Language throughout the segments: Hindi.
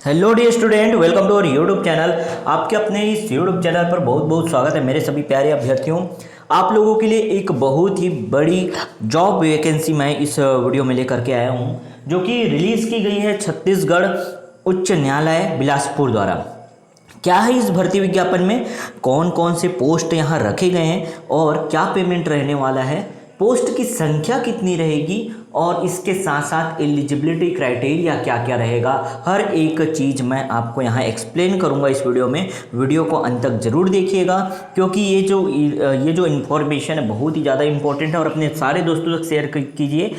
Hello dear student, welcome to our YouTube channel. आपके अपने इस यूट्यूब चैनल पर बहुत बहुत स्वागत है मेरे सभी प्यारे अभ्यर्थियों। आप लोगों के लिए एक बहुत ही बड़ी जॉब वैकेंसी मैं इस वीडियो में लेकर के आया हूं, जो कि रिलीज़ की गई है छत्तीसगढ़ उच्च न्यायालय बिलासपुर द्वारा। क्या है इस भर्ती विज्ञापन में, कौन कौन से पोस्ट यहाँ रखे गए हैं और क्या पेमेंट रहने वाला है, पोस्ट की संख्या कितनी रहेगी और इसके साथ साथ एलिजिबिलिटी क्राइटेरिया क्या क्या रहेगा, हर एक चीज़ मैं आपको यहाँ एक्सप्लेन करूँगा इस वीडियो में। वीडियो को अंत तक ज़रूर देखिएगा, क्योंकि ये जो इन्फॉर्मेशन है बहुत ही ज़्यादा इंपॉर्टेंट है और अपने सारे दोस्तों तक शेयर कीजिए।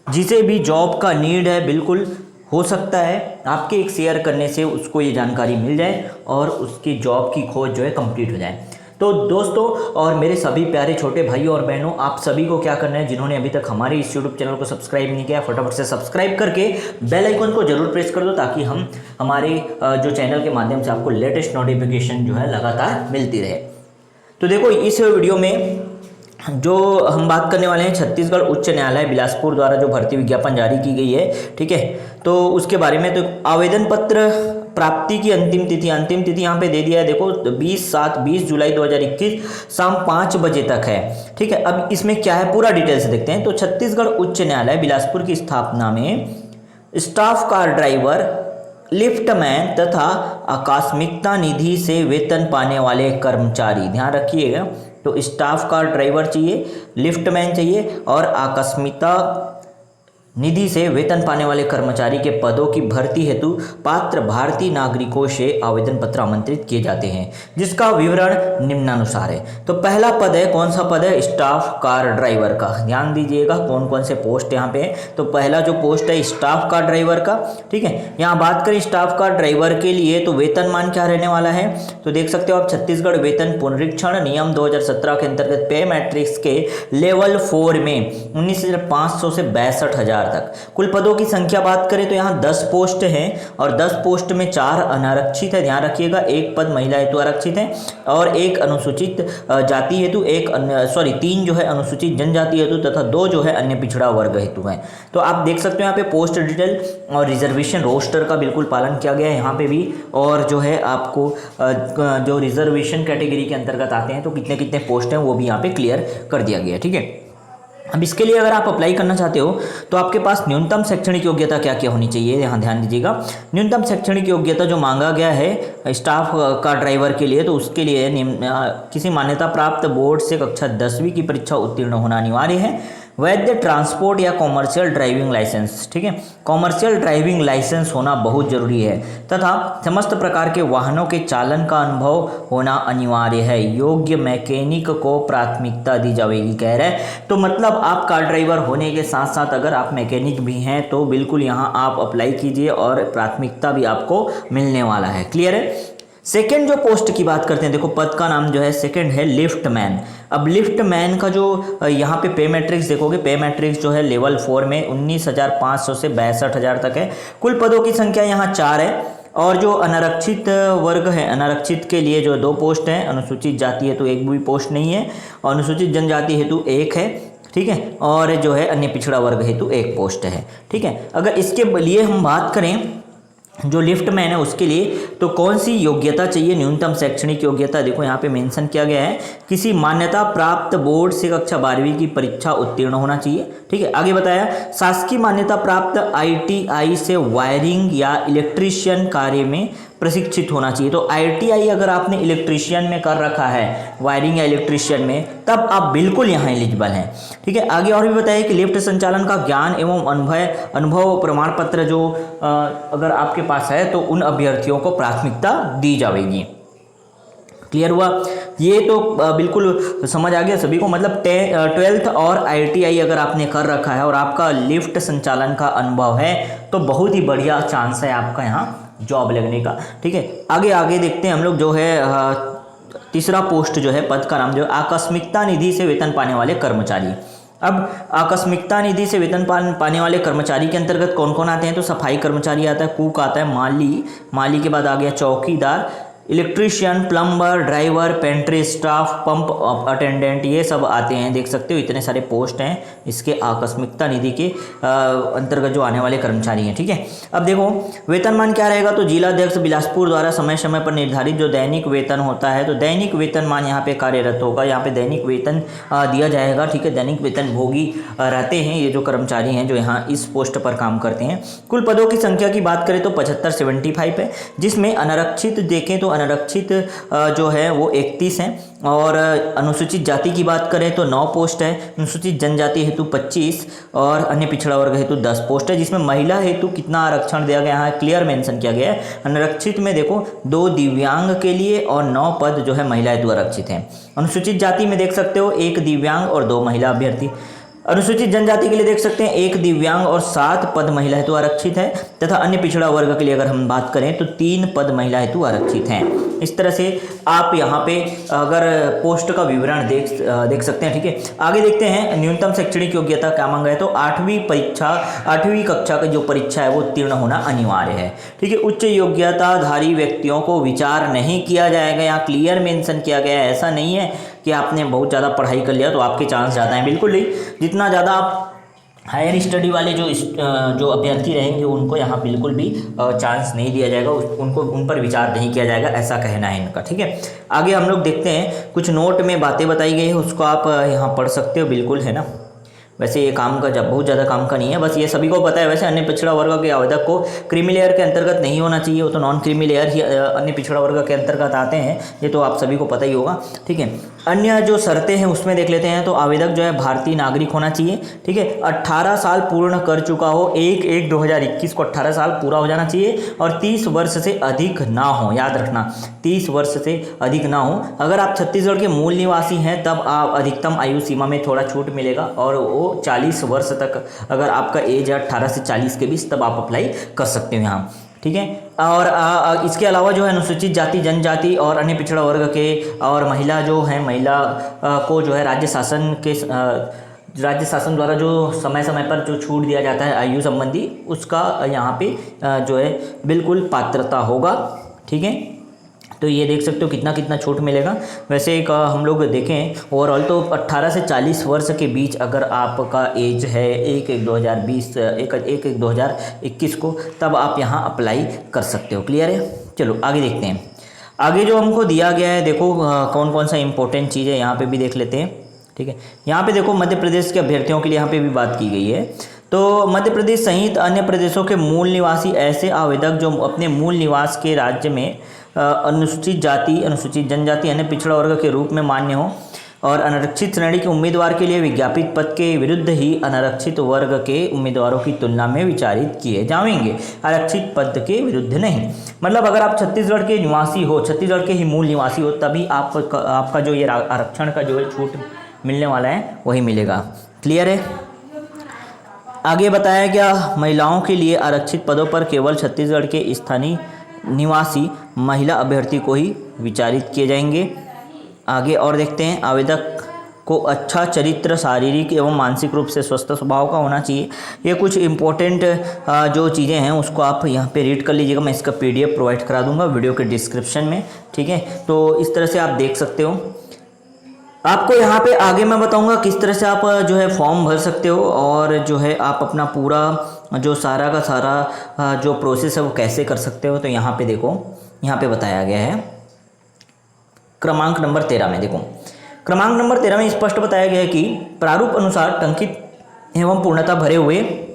जिसे भी जॉब का नीड है, बिल्कुल हो सकता है आपके एक शेयर करने से उसको ये जानकारी मिल जाए और उसकी जॉब की खोज जो है कंप्लीट हो जाए। तो दोस्तों और मेरे सभी प्यारे छोटे भाइयों और बहनों, आप सभी को क्या करना है, जिन्होंने अभी तक हमारे इस यूट्यूब चैनल को सब्सक्राइब नहीं किया, फटाफट से सब्सक्राइब करके बेल आइकन को जरूर प्रेस कर दो, ताकि हम हमारे जो चैनल के माध्यम से आपको लेटेस्ट नोटिफिकेशन जो है लगातार मिलती रहे। तो देखो, इस वीडियो में जो हम बात करने वाले हैं, छत्तीसगढ़ उच्च न्यायालय बिलासपुर द्वारा जो भर्ती विज्ञापन जारी की गई है, ठीक है, तो उसके बारे में। तो आवेदन पत्र प्राप्ति की अंतिम तिथि यहाँ पे दे दिया है। देखो, 20 जुलाई 2021 शाम 5 बजे तक है, ठीक है। अब इसमें क्या है, पूरा डिटेल से देखते हैं। तो छत्तीसगढ़ उच्च न्यायालय बिलासपुर की स्थापना में स्टाफ कार ड्राइवर, लिफ्टमैन तथा आकस्मिकता निधि से वेतन पाने वाले कर्मचारी, ध्यान रखिएगा। तो स्टाफ कार ड्राइवर चाहिए, लिफ्टमैन चाहिए और आकस्मिकता निधि से वेतन पाने वाले कर्मचारी के पदों की भर्ती हेतु पात्र भारतीय नागरिकों से आवेदन पत्र आमंत्रित किए जाते हैं, जिसका विवरण निम्नानुसार है। तो पहला पद है, कौन सा पद है, स्टाफ कार ड्राइवर का। ध्यान दीजिएगा कौन कौन से पोस्ट यहाँ पे है। तो पहला जो पोस्ट है स्टाफ कार ड्राइवर का, ठीक है। यहाँ बात करें स्टाफ कार ड्राइवर के लिए, तो वेतनमान क्या रहने वाला है, तो देख सकते हो आप, छत्तीसगढ़ वेतन पुनरीक्षण नियम 2017 के अंतर्गत पे मैट्रिक्स के लेवल 4 में 19,500 से 62,000 तक। कुल पदों की संख्या बात करें तो यहाँ 10 पोस्ट हैं और 10 पोस्ट में 4 अनारक्षित है, ध्यान रखिएगा। एक पद महिला हेतु आरक्षित है और एक अनुसूचित जाति हेतु, 3 जो है अनुसूचित जनजाति हेतु तथा 2 जो है अन्य पिछड़ा वर्ग हेतु है। तो आप देख सकते हो यहाँ पे पोस्ट डिटेल और रिजर्वेशन रोस्टर का बिल्कुल पालन किया गया है यहाँ पे भी। और जो है आपको जो रिजर्वेशन कैटेगरी के अंतर्गत आते हैं तो कितने कितने पोस्ट हैं वो भी यहाँ पे क्लियर कर दिया गया है, ठीक है। अब इसके लिए अगर आप अप्लाई करना चाहते हो तो आपके पास न्यूनतम शैक्षणिक योग्यता क्या क्या होनी चाहिए, यहाँ ध्यान दीजिएगा। न्यूनतम शैक्षणिक योग्यता जो मांगा गया है स्टाफ का ड्राइवर के लिए, तो उसके लिए किसी मान्यता प्राप्त बोर्ड से कक्षा 10वीं की परीक्षा उत्तीर्ण होना अनिवार्य है। वैध ट्रांसपोर्ट या कॉमर्शियल ड्राइविंग लाइसेंस, ठीक है, कॉमर्शियल ड्राइविंग लाइसेंस होना बहुत जरूरी है तथा समस्त प्रकार के वाहनों के चालन का अनुभव होना अनिवार्य है। योग्य मैकेनिक को प्राथमिकता दी जाएगी, कह रहे हैं। तो मतलब आप कार ड्राइवर होने के साथ साथ अगर आप मैकेनिक भी हैं तो बिल्कुल यहाँ आप अप्लाई कीजिए और प्राथमिकता भी आपको मिलने वाला है। क्लियर है। सेकेंड जो पोस्ट की बात करते हैं, देखो पद का नाम जो है सेकेंड है लिफ्टमैन। अब लिफ्टमैन का जो यहाँ पे पे मैट्रिक्स देखोगे, पे मैट्रिक्स जो है लेवल 4 में 19,500 से 62,000 तक है। कुल पदों की संख्या यहाँ 4 है और जो अनारक्षित वर्ग है, अनारक्षित के लिए जो 2 पोस्ट हैं, अनुसूचित जाति हेतु एक भी पोस्ट नहीं है, अनुसूचित जनजाति हेतु 1 है, ठीक है, और जो है अन्य पिछड़ा वर्ग हेतु 1 पोस्ट है, ठीक है। अगर इसके लिए हम बात करें जो लिफ्टमैन है उसके लिए, तो कौन सी योग्यता चाहिए, न्यूनतम शैक्षणिक योग्यता देखो यहाँ पे मेंशन किया गया है, किसी मान्यता प्राप्त बोर्ड से कक्षा 12वीं की परीक्षा उत्तीर्ण होना चाहिए, ठीक है। आगे बताया शासकीय मान्यता प्राप्त ITI से वायरिंग या इलेक्ट्रीशियन कार्य में प्रशिक्षित होना चाहिए। तो ITI अगर आपने इलेक्ट्रीशियन में कर रखा है, वायरिंग या इलेक्ट्रीशियन में, तब आप बिल्कुल यहाँ एलिजिबल हैं, ठीक है। आगे और भी बताया कि लिफ्ट संचालन का ज्ञान एवं अनुभव प्रमाण पत्र जो अगर आपके पास है तो उन अभ्यर्थियों को प्राथमिकता दी जाएगी। क्लियर हुआ। ये तो बिल्कुल समझ आ गया सभी को। मतलब 12th और ITI अगर आपने कर रखा है और आपका लिफ्ट संचालन का अनुभव है तो बहुत ही बढ़िया चांस है आपका यहाँ जॉब लगने का, ठीक है। आगे देखते हैं हम लोग, जो है तीसरा पोस्ट जो है, पद का नाम जो है आकस्मिकता निधि से वेतन पाने वाले कर्मचारी। अब आकस्मिकता निधि से वेतन पाने वाले कर्मचारी के अंतर्गत कौन कौन आते हैं, तो सफाई कर्मचारी आता है, कुक आता है, माली के बाद आ गया चौकीदार, electrician, plumber, driver, pantry staff, pump attendant, ये सब आते हैं। देख सकते हो इतने सारे पोस्ट हैं इसके आकस्मिकता निधि के अंतर्गत जो आने वाले कर्मचारी हैं। ठीक है, अब देखो वेतनमान क्या रहेगा, तो जिलाध्यक्ष बिलासपुर द्वारा समय समय पर निर्धारित जो दैनिक वेतन होता है, तो दैनिक वेतनमान यहाँ पे कार्यरत होगा, यहाँ पे दैनिक वेतन दिया जाएगा। ठीक है, दैनिक वेतन भोगी रहते हैं ये जो कर्मचारी हैं जो यहाँ इस पोस्ट पर काम करते हैं। कुल पदों की संख्या की बात करें तो 75 है, जिसमें अनारक्षित देखें तो अनारक्षित जो है वो 31 हैं, और अनुसूचित जाति की बात करें तो 9 पोस्ट है, अनुसूचित जनजाति हेतु 25 और अन्य पिछड़ा वर्ग हेतु 10 पोस्ट है। जिसमें महिला हेतु कितना आरक्षण दिया गया है, क्लियर मेंशन किया गया है। अनारक्षित में देखो 2 दिव्यांग के लिए और 9 पद जो है महिला हेतु आरक्षित हैं। अनुसूचित जाति में देख सकते हो 1 दिव्यांग और 2 महिला अभ्यर्थी। अनुसूचित जनजाति के लिए देख सकते हैं 1 दिव्यांग और 7 पद महिला हेतु आरक्षित है, तथा अन्य पिछड़ा वर्ग के लिए अगर हम बात करें तो 3 पद महिला हेतु आरक्षित हैं। इस तरह से आप यहाँ पे अगर पोस्ट का विवरण देख सकते हैं। ठीक है, आगे देखते हैं न्यूनतम शैक्षणिक योग्यता क्या मांगा है, तो 8वीं कक्षा की जो परीक्षा है वो उत्तीर्ण होना अनिवार्य है। ठीक है, उच्च योग्यताधारी व्यक्तियों को विचार नहीं किया जाएगा, यहाँ क्लियर मेंशन किया गया है। ऐसा नहीं है कि आपने बहुत ज़्यादा पढ़ाई कर लिया तो आपके चांस ज़्यादा हैं, बिल्कुल नहीं। जितना ज़्यादा आप हायर स्टडी वाले जो अभ्यर्थी रहेंगे उनको यहाँ बिल्कुल भी चांस नहीं दिया जाएगा, उनको उन पर विचार नहीं किया जाएगा, ऐसा कहना है इनका। ठीक है, आगे हम लोग देखते हैं कुछ नोट में बातें बताई गई है, उसको आप यहाँ पढ़ सकते हो, बिल्कुल है ना। वैसे ये काम का जब बहुत ज़्यादा काम का नहीं है, बस ये सभी को पता है। वैसे अन्य पिछड़ा वर्ग के आवेदक को क्रीमी लेयर के अंतर्गत नहीं होना चाहिए, वो तो नॉन क्रीमी लेयर ही अन्य पिछड़ा वर्ग के अंतर्गत आते हैं, ये तो आप सभी को पता ही होगा। ठीक है, अन्य जो शर्तें हैं उसमें देख लेते हैं। तो आवेदक जो है भारतीय नागरिक होना चाहिए। ठीक है, 18 साल पूर्ण कर चुका हो, 1/1/2021 को 18 साल पूरा हो जाना चाहिए, और 30 वर्ष से अधिक ना हो, याद रखना 30 वर्ष से अधिक ना हो। अगर आप छत्तीसगढ़ के मूल निवासी हैं तब आप अधिकतम आयु सीमा में थोड़ा छूट मिलेगा, और वो 40 वर्ष तक अगर आपका एज है 18 से 40 के बीच, तब आप अप्लाई कर सकते हो यहाँ। ठीक है, और इसके अलावा जो है अनुसूचित जाति, जनजाति और अन्य पिछड़ा वर्ग के और महिला जो है, महिला को जो है राज्य शासन द्वारा जो समय समय पर जो छूट दिया जाता है आयु संबंधी, उसका यहाँ पे जो है बिल्कुल पात्रता होगा। ठीक है, तो ये देख सकते हो कितना कितना छूट मिलेगा। वैसे एक हम लोग देखें ओवरऑल तो 18 से 40 वर्ष के बीच अगर आपका एज है 1/1/2021 को, तब आप यहाँ अप्लाई कर सकते हो। क्लियर है, चलो आगे देखते हैं। आगे जो हमको दिया गया है, देखो कौन कौन सा इंपॉर्टेंट चीज़ है यहाँ पे भी देख लेते हैं। ठीक है, यहाँ पे देखो मध्य प्रदेश के अभ्यर्थियों के लिए यहाँ पे भी बात की गई है। तो मध्य प्रदेश सहित अन्य प्रदेशों के मूल निवासी ऐसे आवेदक जो अपने मूल निवास के राज्य में अनुसूचित जाति, अनुसूचित जनजाति, अन्य पिछड़ा वर्ग के रूप में मान्य हो, और अनारक्षित श्रेणी के उम्मीदवार के लिए विज्ञापित पद के विरुद्ध ही अनारक्षित वर्ग के उम्मीदवारों की तुलना में विचारित किए जाएंगे, आरक्षित पद के विरुद्ध नहीं। मतलब अगर आप छत्तीसगढ़ के निवासी हो, छत्तीसगढ़ के ही मूल निवासी हो, तभी आपका जो ये आरक्षण का जो है छूट मिलने वाला है वही मिलेगा। क्लियर है, आगे बताया गया महिलाओं के लिए आरक्षित पदों पर केवल छत्तीसगढ़ के स्थानीय निवासी महिला अभ्यर्थी को ही विचारित किए जाएंगे। आगे और देखते हैं, आवेदक को अच्छा चरित्र, शारीरिक एवं मानसिक रूप से स्वस्थ स्वभाव का होना चाहिए। ये कुछ इंपॉर्टेंट जो चीज़ें हैं उसको आप यहाँ पे रीड कर लीजिएगा, मैं इसका PDF प्रोवाइड करा दूंगा वीडियो के डिस्क्रिप्शन में। ठीक है, तो इस तरह से आप देख सकते हो। आपको यहाँ पे आगे मैं बताऊंगा किस तरह से आप जो है फॉर्म भर सकते हो, और जो है आप अपना पूरा जो सारा का सारा जो प्रोसेस है वो कैसे कर सकते हो। तो यहाँ पे देखो, यहाँ पे बताया गया है क्रमांक नंबर 13 में। देखो क्रमांक नंबर 13 में स्पष्ट बताया गया है कि प्रारूप अनुसार टंकित एवं पूर्णता भरे हुए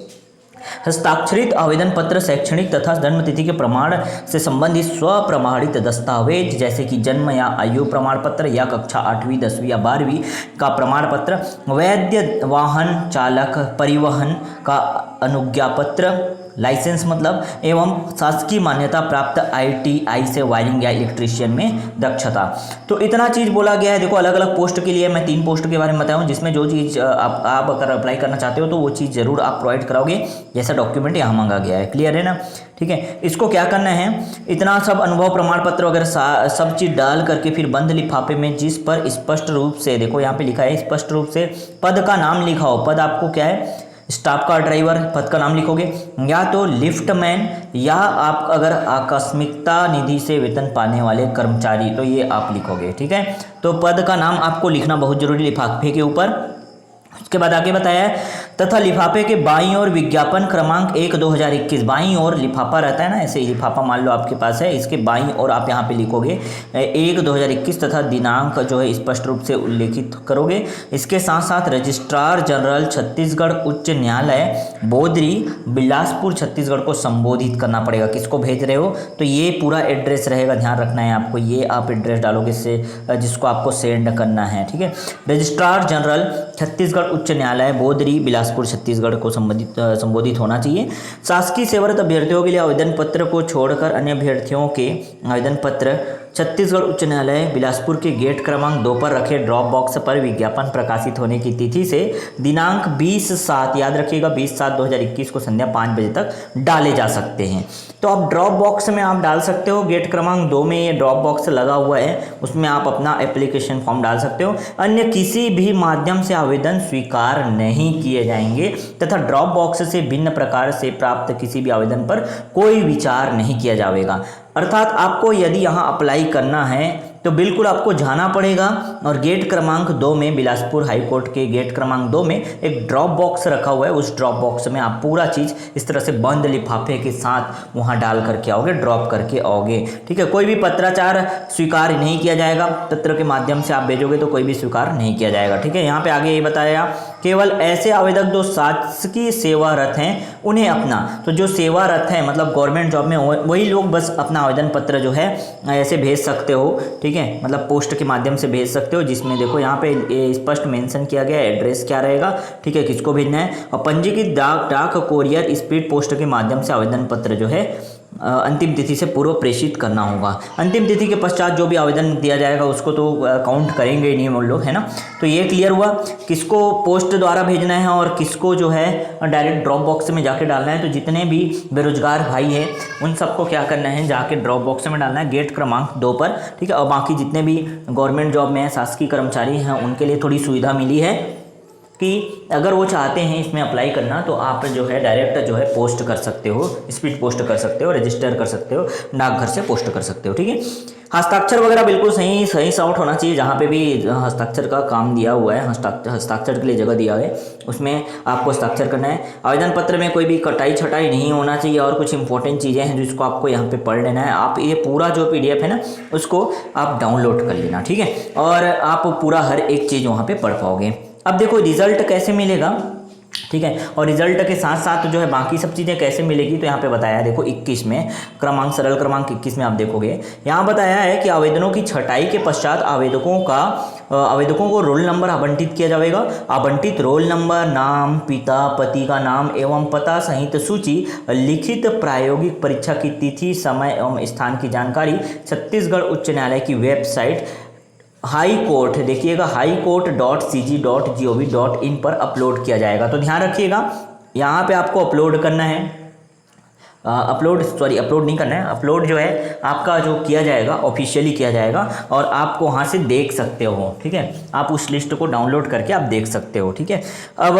हस्ताक्षरित आवेदन पत्र, शैक्षणिक तथा जन्मतिथि के प्रमाण से संबंधित स्वप्रमाणित दस्तावेज जैसे कि जन्म या आयु प्रमाण पत्र या कक्षा 8वीं 10वीं या 12वीं का प्रमाण पत्र, वैध वाहन चालक परिवहन का अनुज्ञा पत्र, लाइसेंस मतलब, एवं शासकीय मान्यता प्राप्त ITI से वायरिंग या इलेक्ट्रीशियन में दक्षता। तो इतना चीज़ बोला गया है। देखो अलग अलग पोस्ट के लिए मैं 3 पोस्ट के बारे में बताया हूँ, जिसमें जो चीज़ आप अगर अप्लाई करना चाहते हो तो वो चीज़ ज़रूर आप प्रोवाइड कराओगे, जैसा डॉक्यूमेंट यहाँ मांगा गया है। क्लियर है ना। ठीक है, इसको क्या करना है, इतना सब अनुभव प्रमाण पत्र वगैरह सब चीज़ डाल करके फिर बंद लिफाफे में, जिस पर स्पष्ट रूप से, देखो यहाँ पे लिखा है स्पष्ट रूप से पद का नाम लिखा हो। पद आपको क्या है, स्टाफ कार ड्राइवर पद का नाम लिखोगे, या तो लिफ्टमैन, या आप अगर आकस्मिकता निधि से वेतन पाने वाले कर्मचारी तो ये आप लिखोगे। ठीक है, तो पद का नाम आपको लिखना बहुत जरूरी लिफाफे के ऊपर। उसके बाद आगे बताया है तथा लिफाफे के बाईं ओर विज्ञापन क्रमांक 1/2021, बाईं ओर लिफाफा रहता है ना, ऐसे ही लिफाफा मान लो आपके पास है, इसके बाईं ओर आप यहाँ पे लिखोगे 1/2021 तथा दिनांक जो है स्पष्ट रूप से उल्लेखित करोगे। इसके साथ साथ रजिस्ट्रार जनरल छत्तीसगढ़ उच्च न्यायालय बोदरी बिलासपुर छत्तीसगढ़ को संबोधित करना पड़ेगा। किसको भेज रहे हो, तो ये पूरा एड्रेस रहेगा, ध्यान रखना है आपको, ये आप एड्रेस डालोगे से जिसको आपको सेंड करना है। ठीक है, रजिस्ट्रार जनरल छत्तीसगढ़ उच्च न्यायालय बोदरी बिलासपुर छत्तीसगढ़ को संबोधित होना चाहिए। शासकीय सेवारत अभ्यर्थियों के लिए आवेदन पत्र को छोड़कर अन्य अभ्यर्थियों के आवेदन पत्र छत्तीसगढ़ उच्च न्यायालय बिलासपुर के गेट क्रमांक 2 पर रखे ड्रॉप बॉक्स पर विज्ञापन प्रकाशित होने की तिथि से दिनांक 20/7, याद रखिएगा 20/7/2021 को संध्या 5 बजे तक डाले जा सकते हैं। तो आप ड्रॉप बॉक्स में आप डाल सकते हो, गेट क्रमांक 2 में ये ड्रॉप बॉक्स लगा हुआ है, उसमें आप अपना एप्लीकेशन फॉर्म डाल सकते हो। अन्य किसी भी माध्यम से आवेदन स्वीकार नहीं किए जाएंगे तथा ड्रॉप बॉक्स से भिन्न प्रकार से प्राप्त किसी भी आवेदन पर कोई विचार नहीं किया जाएगा। अर्थात आपको यदि यहाँ अप्लाई करना है तो बिल्कुल आपको जाना पड़ेगा और गेट क्रमांक 2 में, बिलासपुर हाईकोर्ट के गेट क्रमांक 2 में एक ड्रॉप बॉक्स रखा हुआ है, उस ड्रॉप बॉक्स में आप पूरा चीज़ इस तरह से बंद लिफाफे के साथ वहाँ डाल करके आओगे, ड्रॉप करके आओगे। ठीक है, कोई भी पत्राचार स्वीकार नहीं किया जाएगा, पत्र के माध्यम से आप भेजोगे तो कोई भी स्वीकार नहीं किया जाएगा। ठीक है, यहाँ पे आगे ये बताया केवल ऐसे आवेदक जो शासकीय सेवारत हैं उन्हें अपना, तो जो सेवारत हैं मतलब गवर्नमेंट जॉब में, वही लोग बस अपना आवेदन पत्र जो है ऐसे भेज सकते हो। ठीक है, मतलब पोस्ट के माध्यम से भेज सकते हो, जिसमें देखो यहाँ पे स्पष्ट मेंशन किया गया है एड्रेस क्या रहेगा। ठीक है, किसको भेजना है, और पंजीकृत डाक कोरियर स्पीड पोस्ट के माध्यम से आवेदन पत्र जो है अंतिम तिथि से पूर्व प्रेषित करना होगा। अंतिम तिथि के पश्चात जो भी आवेदन दिया जाएगा उसको तो काउंट करेंगे ही नहीं हम लोग, है ना। तो ये क्लियर हुआ किसको पोस्ट द्वारा भेजना है और किसको जो है डायरेक्ट ड्रॉप बॉक्स में जाके डालना है। तो जितने भी बेरोजगार भाई हैं उन सबको क्या करना है, जाके ड्रॉप बॉक्स में डालना है गेट क्रमांक 2 पर। ठीक है, और बाकी जितने भी गवर्नमेंट जॉब में शासकीय कर्मचारी हैं उनके लिए थोड़ी सुविधा मिली है कि अगर वो चाहते हैं इसमें अप्लाई करना तो आप जो है डायरेक्ट जो है पोस्ट कर सकते हो, स्पीड पोस्ट कर सकते हो, रजिस्टर कर सकते हो, डाकघर से पोस्ट कर सकते हो। ठीक है, हस्ताक्षर वगैरह बिल्कुल सही साउट होना चाहिए। जहाँ पे भी हस्ताक्षर का काम दिया हुआ है, हस्ताक्षर के लिए जगह दिया है उसमें आपको हस्ताक्षर करना है। आवेदन पत्र में कोई भी कटाई छटाई नहीं होना चाहिए और कुछ इंपॉर्टेंट चीज़ें हैं जिसको आपको यहाँ पे पढ़ लेना है। आप ये पूरा जो PDF है ना उसको आप डाउनलोड कर लेना। ठीक है, और आप पूरा हर एक चीज़ वहाँ पर पढ़ पाओगे। अब देखो रिजल्ट कैसे मिलेगा, ठीक है, और रिजल्ट के साथ साथ जो है बाकी सब चीज़ें कैसे मिलेगी तो यहाँ पे बताया है। देखो 21 में सरल क्रमांक 21 में आप देखोगे यहाँ बताया है कि आवेदनों की छटाई के पश्चात आवेदकों को रोल नंबर आवंटित किया जाएगा। आवंटित रोल नंबर, नाम, पिता पति का नाम एवं पता सहित सूची, लिखित प्रायोगिक परीक्षा की तिथि, समय एवं स्थान की जानकारी छत्तीसगढ़ उच्च न्यायालय की वेबसाइट हाई कोर्ट, देखिएगा highcourt.cg.gov.in पर अपलोड किया जाएगा। तो ध्यान रखिएगा यहाँ पे आपको अपलोड करना है, अपलोड नहीं करना है, अपलोड जो है आपका जो किया जाएगा ऑफिशियली किया जाएगा और आप वहाँ से देख सकते हो। ठीक है, आप उस लिस्ट को डाउनलोड करके आप देख सकते हो। ठीक है, अब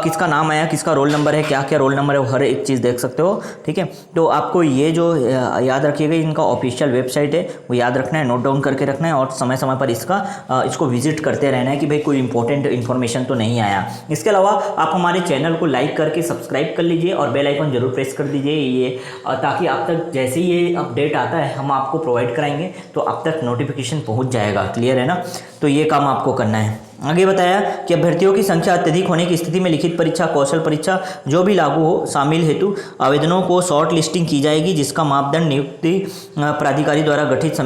किसका नाम आया, किसका रोल नंबर है, क्या क्या रोल नंबर है, वो हर एक चीज़ देख सकते हो। ठीक है, तो आपको ये जो याद रखिएगा इनका ऑफिशियल वेबसाइट है वो याद रखना है, नोट डाउन करके रखना है और समय समय पर इसको विजिट करते रहना है कि भाई कोई इंपॉर्टेंट इन्फॉर्मेशन तो नहीं आया। इसके अलावा आप हमारे चैनल को लाइक करके सब्सक्राइब कर लीजिए और बेल आइकन जरूर प्रेस कर दीजिए ये ताकि आप तक जैसे ही ये अपडेट आता है हम आपको प्रोवाइड कराएंगे तो आप तक नोटिफिकेशन पहुंच जाएगा। क्लियर है ना, तो ये काम आपको करना है। आगे बताया कि अभ्यर्थियों की संख्या अत्यधिक होने की स्थिति में लिखित परीक्षा, कौशल परीक्षा जो भी लागू हो शामिल हेतु आवेदनों को शॉर्ट लिस्टिंग की जाएगी, जिसका मापदंड नियुक्ति प्राधिकारी द्वारा गठित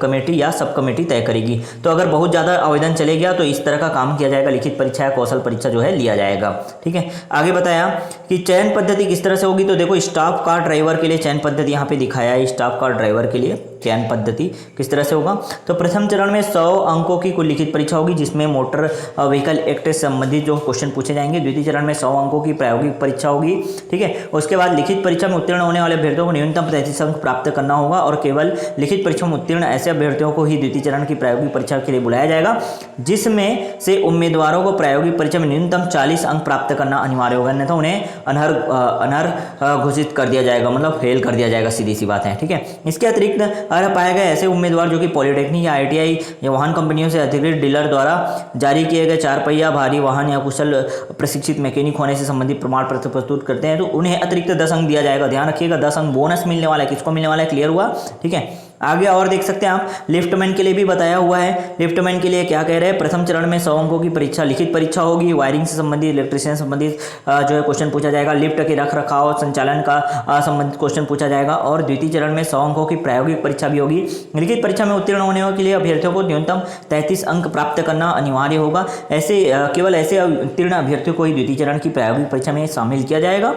कमेटी या सब कमेटी तय करेगी। तो अगर बहुत ज़्यादा आवेदन चले गया तो इस तरह का काम किया जाएगा, लिखित परीक्षा या कौशल परीक्षा जो है लिया जाएगा। ठीक है, आगे बताया कि चयन पद्धति किस तरह से होगी। तो देखो स्टाफ कार ड्राइवर के लिए चयन पद्धति यहाँ पे दिखाया है, स्टाफ कार ड्राइवर के लिए चयन पद्धति किस तरह से होगा। तो प्रथम चरण में 100 अंकों की कुल लिखित परीक्षा होगी जिसमें मोटर व्हीकल एक्ट से संबंधित जो क्वेश्चन पूछे जाएंगे। द्वितीय चरण में 100 अंकों की प्रायोगिक परीक्षा होगी, ठीक है। उसके बाद लिखित परीक्षा में उत्तीर्ण होने वाले अभ्यर्थियों को न्यूनतम 33 अंक प्राप्त करना होगा और केवल लिखित परीक्षा में उत्तीर्ण ऐसे अभ्यर्थियों को ही द्वितीय चरण की प्रायोगिक परीक्षा के लिए बुलाया जाएगा, जिसमें से उम्मीदवारों को प्रायोगिक परीक्षा में न्यूनतम 40 अंक प्राप्त करना अनिवार्य होगा, अन्यथा उन्हें अनर्ह घोषित कर दिया जाएगा, मतलब फेल कर दिया जाएगा, सीधी सी बात है, ठीक है। इसके अतिरिक्त अगर पाए गए ऐसे उम्मीदवार जो कि पॉलिटेक्निक या ITI या वाहन कंपनियों से अधिकृत डीलर द्वारा जारी किए गए 4 पहिया भारी वाहन या कुशल प्रशिक्षित मैकेनिक होने से संबंधित प्रमाण पत्र प्रस्तुत करते हैं तो उन्हें अतिरिक्त 10 अंक दिया जाएगा। ध्यान रखिएगा 10 अंक बोनस मिलने वाला है, किसको मिलने वाला है, क्लियर हुआ, ठीक है। आगे और देख सकते हैं आप लिफ्टमैन के लिए भी बताया हुआ है। लिफ्टमैन के लिए क्या कह रहे हैं, प्रथम चरण में 100 अंकों की परीक्षा लिखित परीक्षा होगी, वायरिंग से संबंधित, इलेक्ट्रिशियन से संबंधित जो है क्वेश्चन पूछा जाएगा, लिफ्ट के रख रखाव संचालन का संबंधित क्वेश्चन पूछा जाएगा और द्वितीय चरण में 100 अंकों की प्रायोगिक परीक्षा भी होगी। लिखित परीक्षा में उत्तीर्ण होने के लिए अभ्यर्थियों को न्यूनतम 33 अंक प्राप्त करना अनिवार्य होगा। ऐसे केवल ऐसे उत्तीर्ण अभ्यर्थियों को ही द्वितीय चरण की प्रायोगिक परीक्षा में शामिल किया जाएगा।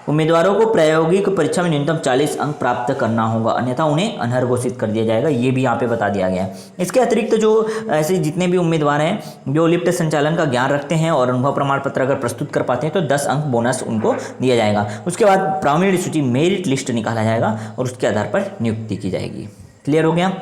उम्मीदवारों को प्रायोगिक परीक्षा में न्यूनतम 40 अंक प्राप्त करना होगा, अन्यथा उन्हें अनर्ह घोषित कर दिया जाएगा, ये भी यहाँ पे बता दिया गया है। इसके अतिरिक्त जो ऐसे जितने भी उम्मीदवार हैं जो लिफ्ट संचालन का ज्ञान रखते हैं और अनुभव प्रमाण पत्र अगर प्रस्तुत कर पाते हैं तो 10 अंक बोनस उनको दिया जाएगा। उसके बाद प्रावीण्य सूची मेरिट लिस्ट निकाला जाएगा और उसके आधार पर नियुक्ति की जाएगी। क्लियर हो गया,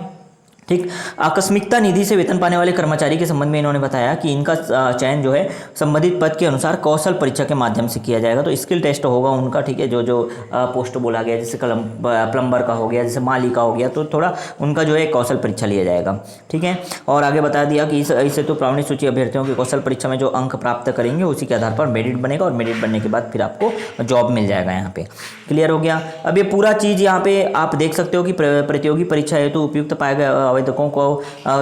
ठीक। आकस्मिकता निधि से वेतन पाने वाले कर्मचारी के संबंध में इन्होंने बताया कि इनका चयन जो है संबंधित पद के अनुसार कौशल परीक्षा के माध्यम से किया जाएगा। तो स्किल टेस्ट होगा उनका, ठीक है। जो पोस्ट बोला गया जैसे प्लम्बर का हो गया, जैसे माली का हो गया, तो थोड़ा उनका जो है कौशल परीक्षा लिया जाएगा, ठीक है। और आगे बता दिया कि इससे तो प्रावीण्य सूची अभ्यर्थियों की कौशल परीक्षा में जो अंक प्राप्त करेंगे उसी के आधार पर मेरिट बनेगा और मेरिट बनने के बाद फिर आपको जॉब मिल जाएगा यहाँ पे। क्लियर हो गया। अब ये पूरा चीज़ यहाँ पे आप देख सकते हो कि प्रतियोगी परीक्षा हेतु उपयुक्त पाए गए आवेदकों को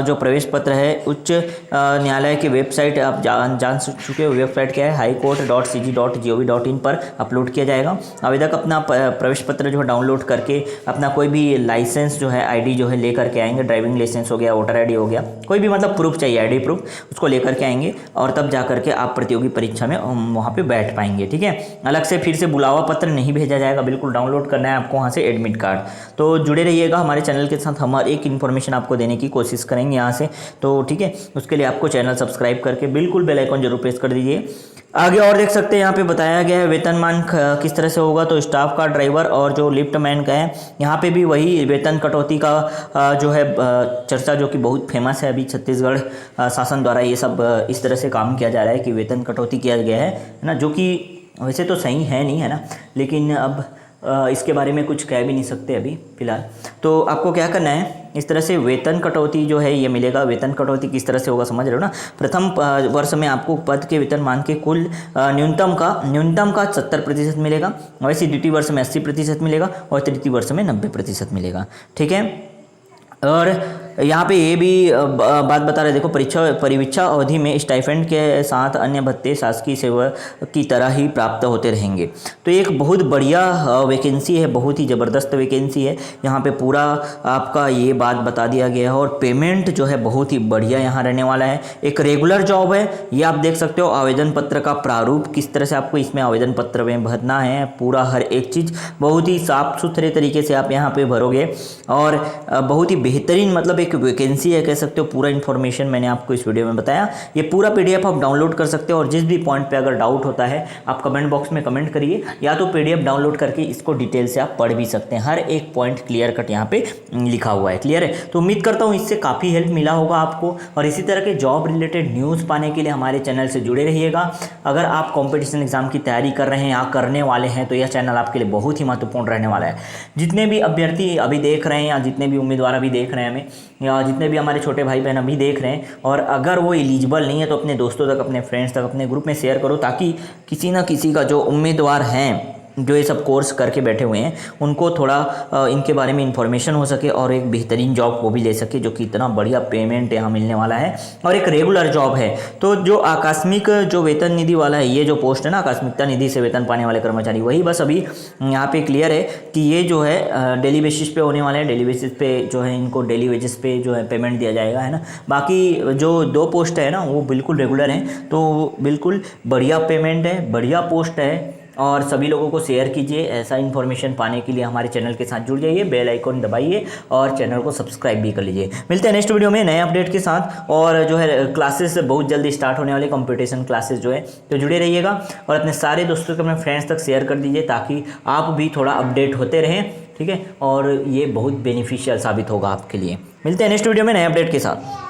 जो प्रवेश पत्र है उच्च न्यायालय की वेबसाइट आप जान चुके हो, वेबसाइट क्या है, highcourt.cg.gov.in पर अपलोड किया जाएगा। आवेदक अपना प्रवेश पत्र जो है डाउनलोड करके अपना कोई भी लाइसेंस जो है ID जो है लेकर के आएंगे, ड्राइविंग लाइसेंस हो गया, वोटर ID हो गया, कोई भी मतलब प्रूफ चाहिए, ID प्रूफ, उसको लेकर के आएंगे और तब जा करके आप प्रतियोगी परीक्षा में वहाँ पे बैठ पाएंगे, ठीक है। अलग से फिर से बुलावा पत्र नहीं भेजा जाएगा, बिल्कुल डाउनलोड करना है आपको वहाँ से एडमिट कार्ड। तो जुड़े रहिएगा हमारे चैनल के साथ, हम एक इन्फॉर्मेशन आपको देने की कोशिश करेंगे यहाँ से, तो ठीक है। उसके लिए आपको चैनल सब्सक्राइब करके बिल्कुल बेल आइकन जरूर प्रेस कर दीजिए। आगे और देख सकते हैं यहाँ पे बताया गया है वेतनमान किस तरह से होगा। तो स्टाफ का, ड्राइवर और जो लिफ्ट मैन का है, यहाँ पे भी वही वेतन कटौती का जो है चर्चा जो कि बहुत फेमस है अभी छत्तीसगढ़ शासन द्वारा, ये सब इस तरह से काम किया जा रहा है कि वेतन कटौती किया गया है ना, जो कि वैसे तो सही है नहीं, है ना, लेकिन अब इसके बारे में कुछ कह भी नहीं सकते अभी फ़िलहाल। तो आपको क्या करना है, इस तरह से वेतन कटौती जो है ये मिलेगा। वेतन कटौती किस तरह से होगा समझ रहे हो ना। प्रथम वर्ष में आपको पद के वेतन मान के कुल न्यूनतम का 70% मिलेगा, वैसे द्वितीय वर्ष में 80% मिलेगा और तृतीय वर्ष में 90% मिलेगा, ठीक है। और यहाँ पे ये भी बात बता रहे, देखो परीक्षा अवधि में स्टाइपेंड के साथ अन्य भत्ते शासकीय सेवा की तरह ही प्राप्त होते रहेंगे। तो एक बहुत बढ़िया वैकेंसी है, बहुत ही ज़बरदस्त वैकेंसी है। यहाँ पे पूरा आपका ये बात बता दिया गया है और पेमेंट जो है बहुत ही बढ़िया यहाँ रहने वाला है। एक रेगुलर जॉब है, ये आप देख सकते हो। आवेदन पत्र का प्रारूप किस तरह से आपको इसमें आवेदन पत्र में भरना है, पूरा हर एक चीज़ बहुत ही साफ सुथरे तरीके से आप यहाँ पे भरोगे और बहुत ही बेहतरीन मतलब एक वैकेंसी है कह सकते हो। पूरा इन्फॉर्मेशन मैंने आपको इस वीडियो में बताया। ये पूरा PDF आप डाउनलोड कर सकते हो और जिस भी पॉइंट पे अगर डाउट होता है आप कमेंट बॉक्स में कमेंट करिए, या तो PDF डाउनलोड करके इसको डिटेल से आप पढ़ भी सकते हैं। हर एक पॉइंट क्लियर कट यहाँ पे लिखा हुआ है, क्लियर है। तो उम्मीद करता हूँ इससे काफ़ी हेल्प मिला होगा आपको और इसी तरह के जॉब रिलेटेड न्यूज़ पाने के लिए हमारे चैनल से जुड़े रहिएगा। अगर आप कॉम्पिटिशन एग्जाम की तैयारी कर रहे हैं या करने वाले हैं तो यह चैनल आपके लिए बहुत ही महत्वपूर्ण रहने वाला है। जितने भी अभ्यर्थी अभी देख रहे हैं या जितने भी उम्मीदवार अभी देख रहे हैं हमें, या जितने भी हमारे छोटे भाई बहन अभी देख रहे हैं, और अगर वो एलिजिबल नहीं है तो अपने दोस्तों तक, अपने फ्रेंड्स तक, अपने ग्रुप में शेयर करो, ताकि किसी ना किसी का जो उम्मीदवार हैं जो ये सब कोर्स करके बैठे हुए हैं उनको थोड़ा इनके बारे में इन्फॉर्मेशन हो सके और एक बेहतरीन जॉब वो भी ले सके, जो कि इतना बढ़िया पेमेंट यहाँ मिलने वाला है और एक रेगुलर जॉब है। तो जो आकस्मिक जो वेतन निधि वाला है, ये जो पोस्ट है ना, आकस्मिकता निधि से वेतन पाने वाले कर्मचारी, वही बस अभी यहाँ पे क्लियर है कि ये जो है डेली बेसिस पे होने वाले हैं। डेली बेसिस पे जो है इनको डेली वेजेस पे जो है पेमेंट दिया जाएगा, है ना। बाकी जो 2 पोस्ट है ना वो बिल्कुल रेगुलर हैं, तो बिल्कुल बढ़िया पेमेंट है, बढ़िया पोस्ट है और सभी लोगों को शेयर कीजिए। ऐसा इन्फॉर्मेशन पाने के लिए हमारे चैनल के साथ जुड़ जाइए, बेल आइकॉन दबाइए और चैनल को सब्सक्राइब भी कर लीजिए। मिलते हैं नेक्स्ट वीडियो में नए अपडेट के साथ। और जो है क्लासेस बहुत जल्दी स्टार्ट होने वाले कंपटीशन क्लासेस जो है, तो जुड़े रहिएगा और अपने सारे दोस्तों को, अपने फ्रेंड्स तक शेयर कर दीजिए ताकि आप भी थोड़ा अपडेट होते रहें, ठीक है। और ये बहुत बेनिफिशियल साबित होगा आपके लिए। मिलते हैं नेक्स्ट वीडियो में नए अपडेट के साथ।